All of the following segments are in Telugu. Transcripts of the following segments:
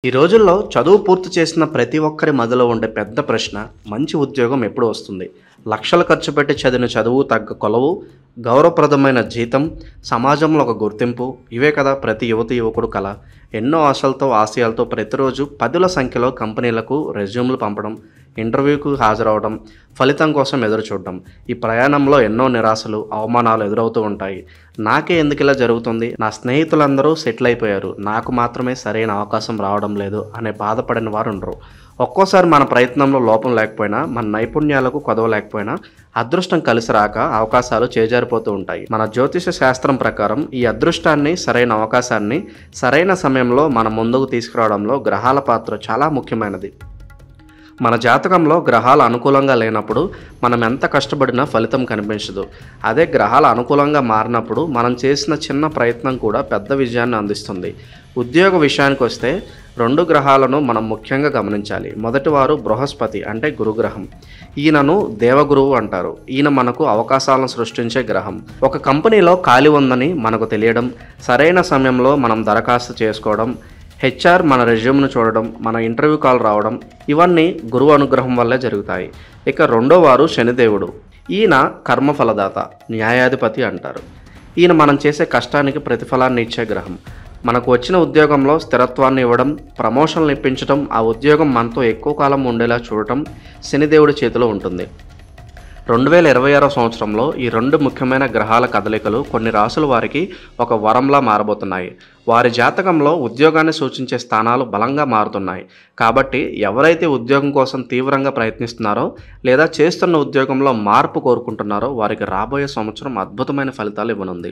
ఈ రోజుల్లో చదువు పూర్తి చేసిన ప్రతి ఒక్కరి మదిలో ఉండే పెద్ద ప్రశ్న మంచి ఉద్యోగం ఎప్పుడు వస్తుంది? లక్షలు ఖర్చు పెట్టి చదివిన చదువు తగ్గ కొలవు, గౌరవప్రదమైన జీతం, సమాజంలో ఒక గుర్తింపు ఇవే కదా ప్రతి యువకుడు కల. ఎన్నో ఆశలతో ఆశయాలతో ప్రతిరోజు పదుల సంఖ్యలో కంపెనీలకు రెజ్యూమ్లు పంపడం, ఇంటర్వ్యూకు హాజరవడం, ఫలితం కోసం ఎదురు చూడడం. ఈ ప్రయాణంలో ఎన్నో నిరాశలు, అవమానాలు ఎదురవుతూ ఉంటాయి. నాకే ఎందుకు ఇలా జరుగుతుంది, నా స్నేహితులందరూ సెటిల్ అయిపోయారు, నాకు మాత్రమే సరైన అవకాశం రావడం లేదు అనే బాధపడిన వారు ఉండరు. ఒక్కోసారి మన ప్రయత్నంలో లోపం లేకపోయినా, మన నైపుణ్యాలకు కొదవ లేకపోయినా, అదృష్టం కలిసి రాక అవకాశాలు చేజారిపోతూ ఉంటాయి. మన జ్యోతిష శాస్త్రం ప్రకారం ఈ అదృష్టాన్ని, సరైన అవకాశాన్ని సరైన సమయంలో మన ముందుకు తీసుకురావడంలో గ్రహాల పాత్ర చాలా ముఖ్యమైనది. మన జాతకంలో గ్రహాలు అనుకూలంగా లేనప్పుడు మనం ఎంత కష్టపడినా ఫలితం కనిపించదు. అదే గ్రహాలు అనుకూలంగా మారినప్పుడు మనం చేసిన చిన్న ప్రయత్నం కూడా పెద్ద విజయాన్ని అందిస్తుంది. ఉద్యోగ విషయానికి వస్తే 2 గ్రహాలను మనం ముఖ్యంగా గమనించాలి. మొదటివారు బృహస్పతి అంటే గురుగ్రహం. ఈయనను దేవగురువు అంటారు. ఈయన మనకు అవకాశాలను సృష్టించే గ్రహం. ఒక కంపెనీలో ఖాళీ ఉందని మనకు తెలియడం, సరైన సమయంలో మనం దరఖాస్తు చేసుకోవడం, హెచ్ఆర్ మన రెజ్యూమ్ను చూడడం, మన ఇంటర్వ్యూ కాల్ రావడం, ఇవన్నీ గురువు అనుగ్రహం వల్లే జరుగుతాయి. ఇక 2వ వారు శనిదేవుడు. ఈయన కర్మఫలదాత, న్యాయాధిపతి అంటారు. ఈయన మనం చేసే కష్టానికి ప్రతిఫలాన్ని ఇచ్చే గ్రహం. మనకు వచ్చిన ఉద్యోగంలో స్థిరత్వాన్ని ఇవ్వడం, ప్రమోషన్లు ఇప్పించడం, ఆ ఉద్యోగం మనతో ఎక్కువ కాలం ఉండేలా చూడటం శనిదేవుడి చేతిలో ఉంటుంది. 2026 సంవత్సరంలో ఈ 2 ముఖ్యమైన గ్రహాల కదలికలు కొన్ని రాసుల వారికి ఒక వరంలా మారబోతున్నాయి. వారి జాతకంలో ఉద్యోగాన్ని సూచించే స్థానాలు బలంగా మారుతున్నాయి. కాబట్టి ఎవరైతే ఉద్యోగం కోసం తీవ్రంగా ప్రయత్నిస్తున్నారో లేదా చేస్తున్న ఉద్యోగంలో మార్పు కోరుకుంటున్నారో వారికి రాబోయే సంవత్సరం అద్భుతమైన ఫలితాలు ఇవ్వనుంది.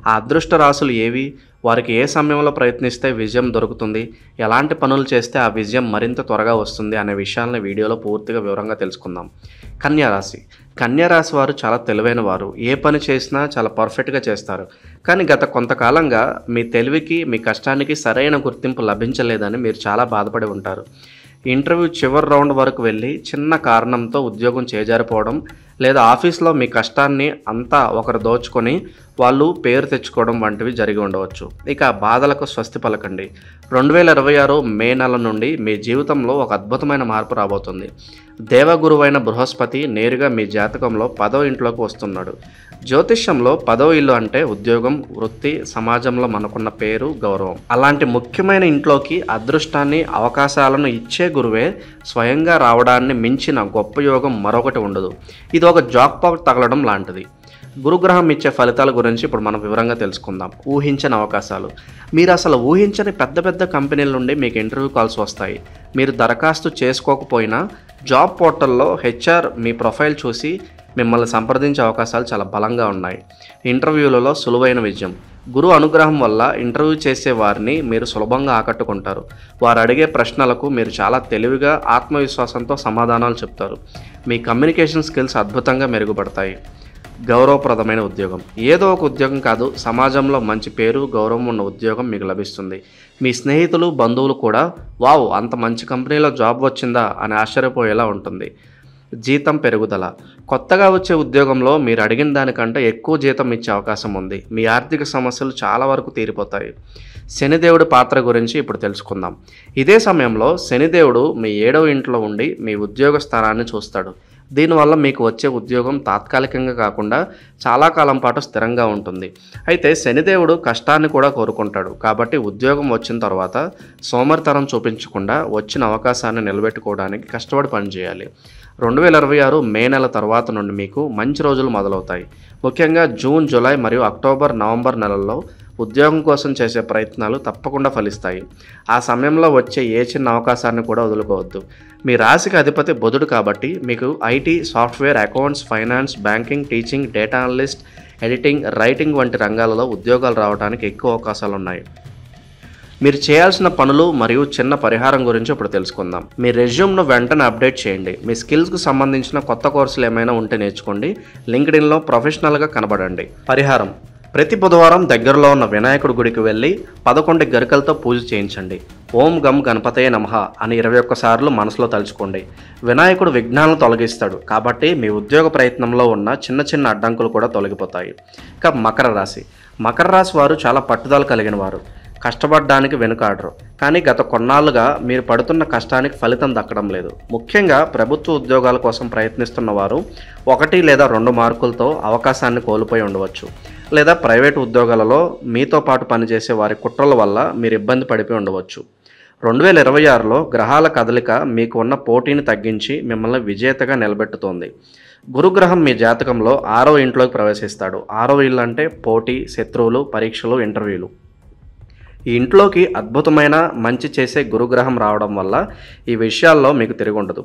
ఆ అదృష్ట రాశులు ఏవి, వారికి ఏ సమయంలో ప్రయత్నిస్తే విజయం దొరుకుతుంది, ఎలాంటి పనులు చేస్తే ఆ విజయం మరింత త్వరగా వస్తుంది అనే విషయాలను వీడియోలో పూర్తిగా వివరంగా తెలుసుకుందాం. కన్యారాశి. కన్యారాశి వారు చాలా తెలివైన వారు. ఏ పని చేసినా చాలా పర్ఫెక్ట్గా చేస్తారు. కానీ గత కొంతకాలంగా మీ తెలివికి, మీ కష్టానికి సరైన గుర్తింపు లభించలేదని మీరు చాలా బాధపడి ఉంటారు. ఇంటర్వ్యూ చివరి రౌండ్ వరకు వెళ్ళి చిన్న కారణంతో ఉద్యోగం చేజారిపోవడం, లేదా ఆఫీస్లో మీ కష్టాన్ని అంతా ఒకరు దోచుకొని వాళ్ళు పేరు తెచ్చుకోవడం వంటివి జరిగి ఉండవచ్చు. ఇక బాధలకు స్వస్తి పలకండి. 2026 మే నెల నుండి మీ జీవితంలో ఒక అద్భుతమైన మార్పు రాబోతుంది. దేవగురువైన బృహస్పతి నేరుగా మీ జాతకంలో 10వ ఇంట్లోకి వస్తున్నాడు. జ్యోతిష్యంలో 10వ ఇల్లు అంటే ఉద్యోగం, వృత్తి, సమాజంలో మనకున్న పేరు, గౌరవం. అలాంటి ముఖ్యమైన ఇంట్లోకి అదృష్టాన్ని, అవకాశాలను ఇచ్చే గురువే స్వయంగా రావడాన్ని మించిన గొప్ప యోగం మరొకటి ఉండదు. ఇది ఒక జాక్పాట్ తగలడం లాంటిది. గురుగ్రహం ఇచ్చే ఫలితాల గురించి ఇప్పుడు మనం వివరంగా తెలుసుకుందాం. ఊహించని అవకాశాలు. మీరు అసలు ఊహించని పెద్ద కంపెనీల నుండి మీకు ఇంటర్వ్యూ కాల్స్ వస్తాయి. మీరు దరఖాస్తు చేసుకోకపోయినా జాబ్ పోర్టల్లో హెచ్ఆర్ మీ ప్రొఫైల్ చూసి మిమ్మల్ని సంప్రదించే అవకాశాలు చాలా బలంగా ఉన్నాయి. ఇంటర్వ్యూలలో సులువైన విజయం. గురు అనుగ్రహం వల్ల ఇంటర్వ్యూ చేసే వారిని మీరు సులభంగా ఆకట్టుకుంటారు. వారు అడిగే ప్రశ్నలకు మీరు చాలా తెలివిగా, ఆత్మవిశ్వాసంతో సమాధానాలు చెప్తారు. మీ కమ్యూనికేషన్ స్కిల్స్ అద్భుతంగా మెరుగుపడతాయి. గౌరవప్రదమైన ఉద్యోగం. ఏదో ఒక ఉద్యోగం కాదు, సమాజంలో మంచి పేరు, గౌరవం ఉన్న ఉద్యోగం మీకు లభిస్తుంది. మీ స్నేహితులు, బంధువులు కూడా వావ్ అంత మంచి కంపెనీలో జాబ్ వచ్చిందా అని ఆశ్చర్యపోయేలా ఉంటుంది. జీతం పెరుగుదల. కొత్తగా వచ్చే ఉద్యోగంలో మీరు అడిగిన దానికంటే ఎక్కువ జీతం ఇచ్చే అవకాశం ఉంది. మీ ఆర్థిక సమస్యలు చాలా వరకు తీరిపోతాయి. శనిదేవుడి పాత్ర గురించి ఇప్పుడు తెలుసుకుందాం. ఇదే సమయంలో శనిదేవుడు మీ 7వ ఇంట్లో ఉండి మీ ఉద్యోగ స్థానాన్ని చూస్తాడు. దీనివల్ల మీకు వచ్చే ఉద్యోగం తాత్కాలికంగా కాకుండా చాలా కాలం పాటు స్థిరంగా ఉంటుంది. అయితే శనిదేవుడు కష్టాన్ని కూడా కోరుకుంటాడు. కాబట్టి ఉద్యోగం వచ్చిన తర్వాత సోమరితనం చూపించకుండా వచ్చిన అవకాశాన్ని నిలబెట్టుకోవడానికి కష్టపడి పనిచేయాలి. 2026 మే నెల తర్వాత నుండి మీకు మంచి రోజులు మొదలవుతాయి. ముఖ్యంగా జూన్, జూలై మరియు అక్టోబర్, నవంబర్ నెలల్లో ఉద్యోగం కోసం చేసే ప్రయత్నాలు తప్పకుండా ఫలిస్తాయి. ఆ సమయంలో వచ్చే ఏ చిన్న అవకాశాన్ని కూడా వదులుకోవద్దు. మీ రాశికి అధిపతి బుధుడు కాబట్టి మీకు IT, software, accounts, finance, banking, teaching, data analyst, editing, writing వంటి రంగాలలో ఉద్యోగాలు రావడానికి ఎక్కువ అవకాశాలు ఉన్నాయి. మీరు చేయాల్సిన పనులు మరియు చిన్న పరిహారం గురించి ఇప్పుడు తెలుసుకుందాం. మీ రెజ్యూమ్ను వెంటనే అప్డేట్ చేయండి. మీ స్కిల్స్కు సంబంధించిన కొత్త కోర్సులు ఏమైనా ఉంటే నేర్చుకోండి. లింక్డ్ఇన్లో ప్రొఫెషనల్గా కనబడండి. పరిహారం. ప్రతి బుధవారం దగ్గరలో ఉన్న వినాయకుడి గుడికి వెళ్ళి 11 గరికలతో పూజ చేయించండి. ఓం గం గణపతయే నమః అని 21 సార్లు మనసులో తలుచుకోండి. వినాయకుడు విఘ్నాలను తొలగిస్తాడు కాబట్టి మీ ఉద్యోగ ప్రయత్నంలో ఉన్న చిన్న అడ్డంకులు కూడా తొలగిపోతాయి. ఇక మకర రాశి. మకర రాశి వారు చాలా పట్టుదల కలిగిన వారు. కష్టపడడానికి వెనుకాడరు. కానీ గత కొన్నాళ్ళుగా మీరు పడుతున్న కష్టానికి ఫలితం దక్కడం లేదు. ముఖ్యంగా ప్రభుత్వ ఉద్యోగాల కోసం ప్రయత్నిస్తున్న వారు 1 లేదా 2 మార్కులతో అవకాశాన్ని కోల్పోయి ఉండవచ్చు. లేదా ప్రైవేటు ఉద్యోగాలలో మీతో పాటు పనిచేసే వారి కుట్రల వల్ల మీరు ఇబ్బంది పడిపోయి ఉండవచ్చు. 2026లో గ్రహాల కదలిక మీకు ఉన్న పోటీని తగ్గించి మిమ్మల్ని విజేతగా నిలబెట్టుతోంది. గురుగ్రహం మీ జాతకంలో 6వ ఇంట్లోకి ప్రవేశిస్తాడు. 6వ ఇల్లు అంటే పోటీ, శత్రువులు, పరీక్షలు, ఇంటర్వ్యూలు. ఈ ఇంట్లోకి అద్భుతమైన మంచి చేసే గురుగ్రహం రావడం వల్ల ఈ విషయాల్లో మీకు తిరుగుండదు.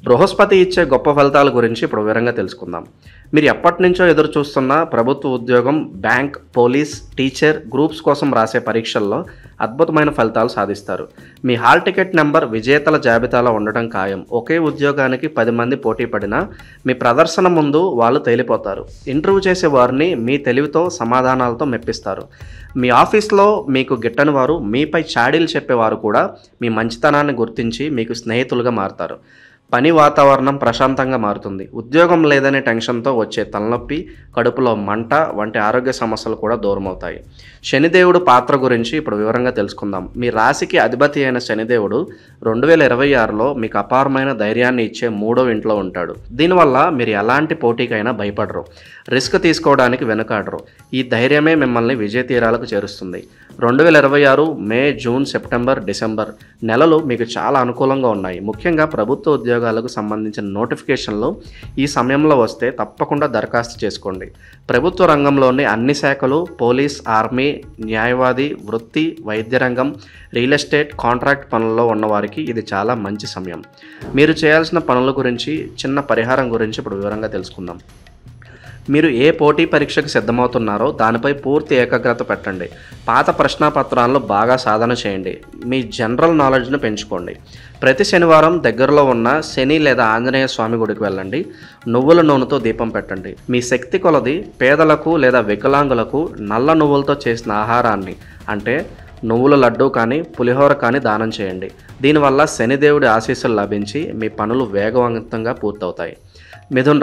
బృహస్పతి ఇచ్చే గొప్ప ఫలితాల గురించి ఇప్పుడు వివరంగా తెలుసుకుందాం. మీరు ఎప్పటి నుంచో ఎదురు చూస్తున్న ప్రభుత్వ ఉద్యోగం, బ్యాంక్, పోలీస్, టీచర్, గ్రూప్స్ కోసం రాసే పరీక్షల్లో అద్భుతమైన ఫలితాలు సాధిస్తారు. మీ హాల్ టికెట్ నెంబర్ విజేతల జాబితాలో ఉండటం ఖాయం. ఒకే ఉద్యోగానికి 10 మంది పోటీ పడినా మీ ప్రదర్శన ముందు వాళ్ళు తేలిపోతారు. ఇంటర్వ్యూ చేసే వారిని మీ తెలివితో, సమాధానాలతో మెప్పిస్తారు. మీ ఆఫీస్లో మీకు గిట్టని వారు, మీపై చాడీలు చెప్పేవారు కూడా మీ మంచితనాన్ని గుర్తించి మీకు స్నేహితులుగా మారతారు. పని వాతావరణం ప్రశాంతంగా మారుతుంది. ఉద్యోగం లేదనే టెన్షన్తో వచ్చే తలనొప్పి, కడుపులో మంట వంటి ఆరోగ్య సమస్యలు కూడా దూరమవుతాయి. శనిదేవుడు పాత్ర గురించి ఇప్పుడు వివరంగా తెలుసుకుందాం. మీ రాశికి అధిపతి అయిన శనిదేవుడు 2026లో మీకు అపారమైన ధైర్యాన్ని ఇచ్చే 3వ ఇంట్లో ఉంటాడు. దీనివల్ల మీరు ఎలాంటి పోటీకైనా భయపడరు, రిస్క్ తీసుకోవడానికి వెనుకాడరు. ఈ ధైర్యమే మిమ్మల్ని విజయ తీరాలకు చేరుస్తుంది. 2026 మే, జూన్, సెప్టెంబర్, డిసెంబర్ నెలలు మీకు చాలా అనుకూలంగా ఉన్నాయి. ముఖ్యంగా ప్రభుత్వ ఉద్యోగాలకు సంబంధించిన నోటిఫికేషన్లు ఈ సమయంలో వస్తే తప్పకుండా దరఖాస్తు చేసుకోండి. ప్రభుత్వ రంగంలోని అన్ని శాఖలు, పోలీస్, ఆర్మీ, న్యాయవాది, వృత్తి, వైద్య రంగం, రియల్ ఎస్టేట్, కాంట్రాక్ట్ పనుల్లో ఉన్నవారికి ఇది చాలా మంచి సమయం. మీరు చేయాల్సిన పనుల గురించి, చిన్న పరిహారం గురించి ఇప్పుడు వివరంగా తెలుసుకుందాం. మీరు ఏ పోటీ పరీక్షకు సిద్ధమవుతున్నారో దానిపై పూర్తి ఏకాగ్రత పెట్టండి. పాత ప్రశ్నాపత్రాలను బాగా సాధన చేయండి. మీ జనరల్ నాలెడ్జ్ను పెంచుకోండి. ప్రతి శనివారం దగ్గరలో ఉన్న శని లేదా ఆంజనేయ స్వామి గుడికి వెళ్ళండి. నువ్వుల నూనెతో దీపం పెట్టండి. మీ శక్తి కొలది పేదలకు లేదా వికలాంగులకు నల్ల నువ్వులతో చేసిన ఆహారాన్ని, అంటే నువ్వుల లడ్డు కానీ, పులిహోర కానీ దానం చేయండి. దీనివల్ల శనిదేవుడి ఆశీస్సులు లభించి మీ పనులు వేగవంతంగా పూర్తవుతాయి. మిథున్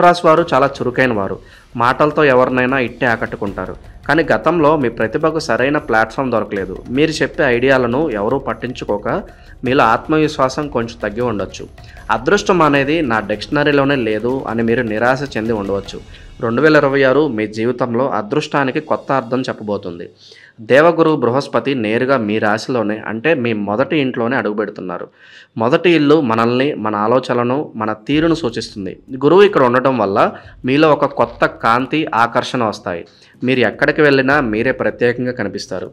రాశి వారు చాలా చురుకైన వారు. మాటలతో ఎవరినైనా ఇట్టే ఆకట్టుకుంటారు. కానీ గతంలో మీ ప్రతిభకు సరైన ప్లాట్ఫామ్ దొరకలేదు. మీరు చెప్పే ఐడియాలను ఎవరూ పట్టించుకోక మీలో ఆత్మవిశ్వాసం కొంచెం తగ్గి ఉండొచ్చు. అదృష్టం అనేది నా డిక్షనరీలోనే లేదు అని మీరు నిరాశ చెంది ఉండవచ్చు. 2026 మీ జీవితంలో అదృష్టానికి కొత్త అర్థం చెప్పబోతుంది. దేవగురు బృహస్పతి నేరుగా మీ రాశిలోనే, అంటే మీ మొదటి ఇంట్లోనే అడుగుపెడుతున్నారు. మొదటి ఇల్లు మనల్ని, మన ఆలోచనలను, మన తీరును సూచిస్తుంది. గురువు ఇక్కడ ఉండటం వల్ల మీలో ఒక కొత్త కాంతి, ఆకర్షణ వస్తాయి. మీరు ఎక్కడికి వెళ్ళినా మీరే ప్రత్యేకంగా కనిపిస్తారు.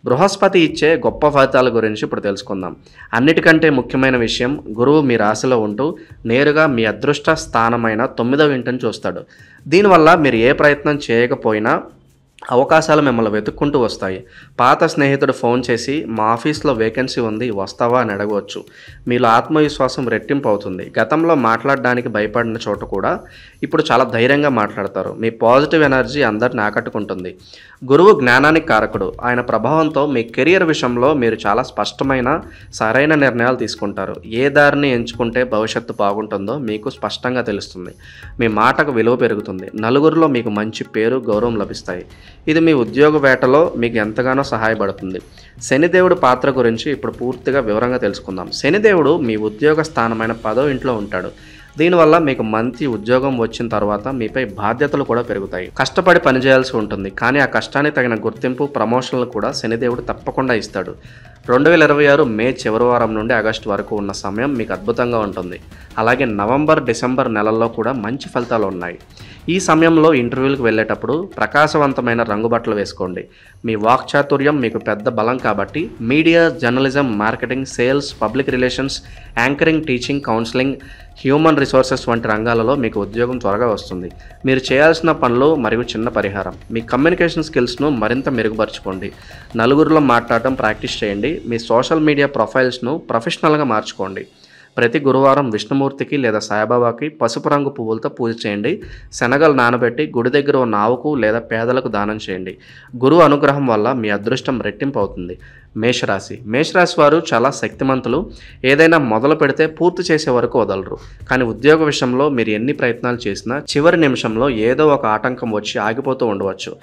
బృహస్పతి ఇచ్చే గొప్ప ఫలితాల గురించి ఇప్పుడు తెలుసుకుందాం. అన్నిటికంటే ముఖ్యమైన విషయం, గురువు మీ రాశిలో ఉంటూ నేరుగా మీ అదృష్ట స్థానమైన 9వ ఇంటిని చూస్తాడు. దీనివల్ల మీరు ఏ ప్రయత్నం చేయకపోయినా అవకాశాలు మిమ్మల్ని వెతుక్కుంటూ వస్తాయి. పాత స్నేహితుడు ఫోన్ చేసి మా ఆఫీస్లో వేకెన్సీ ఉంది, వస్తావా అని అడగవచ్చు. మీలో ఆత్మవిశ్వాసం రెట్టింపు అవుతుంది. గతంలో మాట్లాడడానికి భయపడిన చోట కూడా ఇప్పుడు చాలా ధైర్యంగా మాట్లాడతారు. మీ పాజిటివ్ ఎనర్జీ అందరిని ఆకట్టుకుంటుంది. గురువు జ్ఞానానికి కారకుడు. ఆయన ప్రభావంతో మీ కెరియర్ విషయంలో మీరు చాలా స్పష్టమైన, సరైన నిర్ణయాలు తీసుకుంటారు. ఏ దారిని ఎంచుకుంటే భవిష్యత్తు బాగుంటుందో మీకు స్పష్టంగా తెలుస్తుంది. మీ మాటకు విలువ పెరుగుతుంది. నలుగురిలో మీకు మంచి పేరు, గౌరవం లభిస్తాయి. ఇది మీ ఉద్యోగ వేటలో మీకు ఎంతగానో సహాయపడుతుంది. శనిదేవుడి పాత్ర గురించి ఇప్పుడు పూర్తిగా వివరంగా తెలుసుకుందాం. శనిదేవుడు మీ ఉద్యోగ స్థానమైన 10వ ఇంట్లో ఉంటాడు. దీనివల్ల మీకు మంచి ఉద్యోగం వచ్చిన తర్వాత మీపై బాధ్యతలు కూడా పెరుగుతాయి. కష్టపడి పనిచేయాల్సి ఉంటుంది, కానీ ఆ కష్టానికి తగిన గుర్తింపు, ప్రమోషన్లు కూడా శనిదేవుడు తప్పకుండా ఇస్తాడు. 2026 మే చివరి వారం నుండి ఆగస్టు వరకు ఉన్న సమయం మీకు అద్భుతంగా ఉంటుంది. అలాగే నవంబర్, డిసెంబర్ నెలల్లో కూడా మంచి ఫలితాలు ఉన్నాయి. ఈ సమయంలో ఇంటర్వ్యూలకు వెళ్ళేటప్పుడు ప్రకాశవంతమైన రంగు బట్టలు వేసుకోండి. మీ వాక్చాతుర్యం మీకు పెద్ద బలం కాబట్టి media, journalism, marketing, sales, public relations, anchoring, teaching, counselling, human resources వంటి రంగాలలో మీకు ఉద్యోగం త్వరగా వస్తుంది. మీరు చేయాల్సిన పనులు మరియు చిన్న పరిహారం, మీ కమ్యూనికేషన్ స్కిల్స్ను మరింత మెరుగుపరచుకోండి. నలుగురిలో మాట్లాడటం ప్రాక్టీస్ చేయండి. మీ సోషల్ మీడియా ప్రొఫైల్స్ను ప్రొఫెషనల్గా మార్చుకోండి. ప్రతి గురువారం విష్ణుమూర్తికి లేదా సాయిబాబాకి పసుపు రంగు పువ్వులతో పూజ చేయండి. శనగలు నానబెట్టి గుడి దగ్గర ఉన్న ఆవుకు లేదా పేదలకు దానం చేయండి. గురువు అనుగ్రహం వల్ల మీ అదృష్టం రెట్టింపు అవుతుంది. మేషరాశి వారు చాలా శక్తిమంతులు. ఏదైనా మొదలు పెడితే పూర్తి చేసే వరకు వదలరు. కానీ ఉద్యోగ విషయంలో మీరు ఎన్ని ప్రయత్నాలు చేసినా చివరి నిమిషంలో ఏదో ఒక ఆటంకం వచ్చి ఆగిపోతూ ఉండవచ్చు.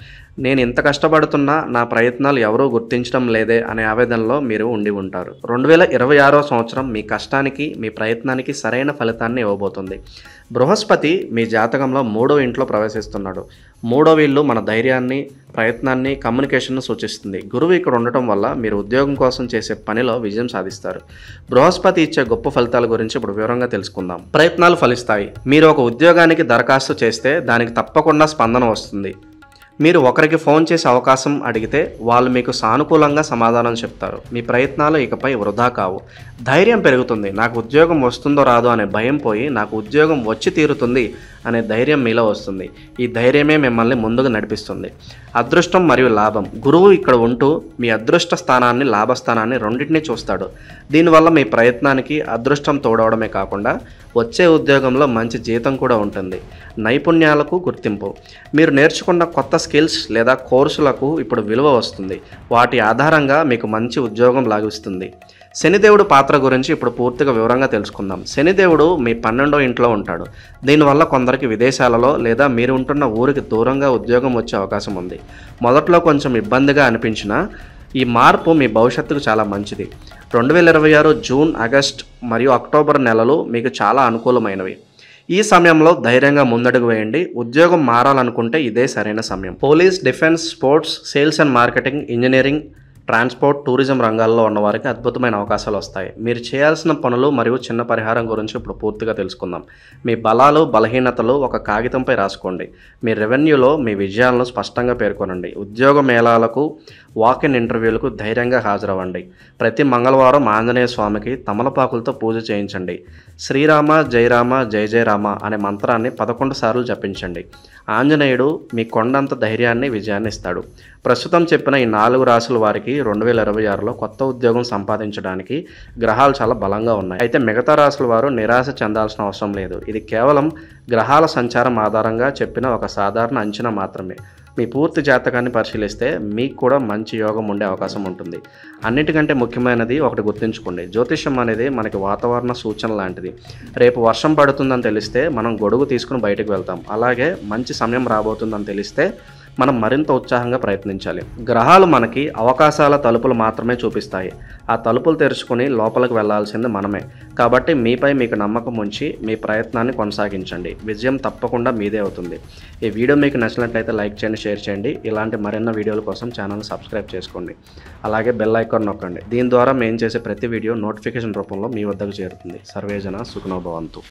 నేను ఇంత కష్టపడుతున్నా నా ప్రయత్నాలు ఎవరూ గుర్తించడం లేదే అనే ఆవేదనలో మీరు ఉండి ఉంటారు. 2026వ సంవత్సరం మీ కష్టానికి మీ ప్రయత్నానికి సరైన ఫలితాన్ని ఇవ్వబోతుంది. బృహస్పతి మీ జాతకంలో 3వ ఇంట్లో ప్రవేశిస్తున్నాడు. 3వ ఇల్లు మన ధైర్యాన్ని, ప్రయత్నాన్ని, కమ్యూనికేషన్ను సూచిస్తుంది. గురువు ఇక్కడ ఉండటం వల్ల మీరు ఉద్యోగం కోసం చేసే పనిలో విజయం సాధిస్తారు. బృహస్పతి ఇచ్చే గొప్ప ఫలితాల గురించి ఇప్పుడు వివరంగా తెలుసుకుందాం. ప్రయత్నాలు ఫలిస్తాయి. మీరు ఒక ఉద్యోగానికి దరఖాస్తు చేస్తే దానికి తప్పకుండా స్పందన వస్తుంది. మీరు ఒకరికి ఫోన్ చేసి అవకాశం అడిగితే వాళ్ళు మీకు సానుకూలంగా సమాధానం చెప్తారు. మీ ప్రయత్నాలు ఇకపై వృధా కావు. ధైర్యం పెరుగుతుంది. నాకు ఉద్యోగం వస్తుందో రాదో అనే భయం పోయి నాకు ఉద్యోగం వచ్చి తీరుతుంది అనే ధైర్యం మీలో వస్తుంది. ఈ ధైర్యమే మిమ్మల్ని ముందుకు నడిపిస్తుంది. అదృష్టం మరియు లాభం. గురువు ఇక్కడ ఉంటూ మీ అదృష్ట స్థానాన్ని, లాభస్థానాన్ని రెండింటినీ చూస్తాడు. దీనివల్ల మీ ప్రయత్నానికి అదృష్టం తోడవడమే కాకుండా వచ్చే ఉద్యోగంలో మంచి జీతం కూడా ఉంటుంది. నైపుణ్యాలకు గుర్తింపు. మీరు నేర్చుకున్న కొత్త స్కిల్స్ లేదా కోర్సులకు ఇప్పుడు విలువ వస్తుంది. వాటి ఆధారంగా మీకు మంచి ఉద్యోగం లాభిస్తుంది. శనిదేవుడు పాత్ర గురించి ఇప్పుడు పూర్తిగా వివరంగా తెలుసుకుందాం. శనిదేవుడు మీ 12వ ఇంట్లో ఉంటాడు. దీనివల్ల కొందరికి విదేశాలలో లేదా మీరు ఉంటున్న ఊరికి దూరంగా ఉద్యోగం వచ్చే అవకాశం ఉంది. మొదట్లో కొంచెం ఇబ్బందిగా అనిపించినా ఈ మార్పు మీ భవిష్యత్తుకు చాలా మంచిది. 2026 జూన్, ఆగస్ట్ మరియు అక్టోబర్ నెలలు మీకు చాలా అనుకూలమైనవి. ఈ సమయంలో ధైర్యంగా ముందడుగు వేయండి. ఉద్యోగం మారాలనుకుంటే ఇదే సరైన సమయం. Police, defence, sports, sales and marketing, engineering, transport, tourism రంగాల్లో ఉన్నవారికి అద్భుతమైన అవకాశాలు వస్తాయి. మీరు చేయాల్సిన పనులు మరియు చిన్న పరిహారం గురించి ఇప్పుడు పూర్తిగా తెలుసుకుందాం. మీ బలాలు, బలహీనతలు ఒక కాగితంపై రాసుకోండి. మీ రెవెన్యూలో మీ విజయాలను స్పష్టంగా పేర్కొనండి. ఉద్యోగ మేళాలకు, వాక్-ఇన్ ఇంటర్వ్యూలకు ధైర్యంగా హాజరవ్వండి. ప్రతి మంగళవారం ఆంజనేయ స్వామికి తమలపాకులతో పూజ చేయించండి. శ్రీరామ జయరామ జయ జయ రామ అనే మంత్రాన్ని 11 సార్లు జపించండి. ఆంజనేయుడు మీ కొండంత ధైర్యాన్ని, విజయాన్ని ఇస్తాడు. ప్రస్తుతం చెప్పిన ఈ 4 రాశుల వారికి 2026లో కొత్త ఉద్యోగం సంపాదించడానికి గ్రహాలు చాలా బలంగా ఉన్నాయి. అయితే మిగతా రాశుల వారు నిరాశ చెందాల్సిన అవసరం లేదు. ఇది కేవలం గ్రహాల సంచారం ఆధారంగా చెప్పిన ఒక సాధారణ అంచనా మాత్రమే. మీ పూర్తి జాతకాన్ని పరిశీలిస్తే మీకు కూడా మంచి యోగం ఉండే అవకాశం ఉంటుంది. అన్నిటికంటే ముఖ్యమైనది ఒకటి గుర్తుంచుకోండి. జ్యోతిష్యం అనేది మనకి వాతావరణ సూచన లాంటిది. రేపు వర్షం పడుతుందని తెలిస్తే మనం గొడుగు తీసుకుని బయటకు వెళ్తాం. అలాగే మంచి సమయం రాబోతుందని తెలిస్తే మనం మరింత ఉత్సాహంగా ప్రయత్నించాలి. గ్రహాలు మనకి అవకాశాల తలుపులు మాత్రమే చూపిస్తాయి. ఆ తలుపులు తెరుచుకొని లోపలికి వెళ్లాల్సింది మనమే. కాబట్టి మీపై మీకు నమ్మకం ఉంచి మీ ప్రయత్నాన్ని కొనసాగించండి. విజయం తప్పకుండా మీదే అవుతుంది. ఈ వీడియో మీకు నచ్చినట్లయితే లైక్ చేయండి, షేర్ చేయండి. ఇలాంటి మరిన్ని వీడియోల కోసం ఛానల్ని సబ్స్క్రైబ్ చేసుకోండి. అలాగే బెల్ ఐకాన్ నొక్కండి. దీని ద్వారా మేము చేసే ప్రతి వీడియో నోటిఫికేషన్ రూపంలో మీ వద్దకు చేరుతుంది. సర్వేజన సుఖనో భవంతు.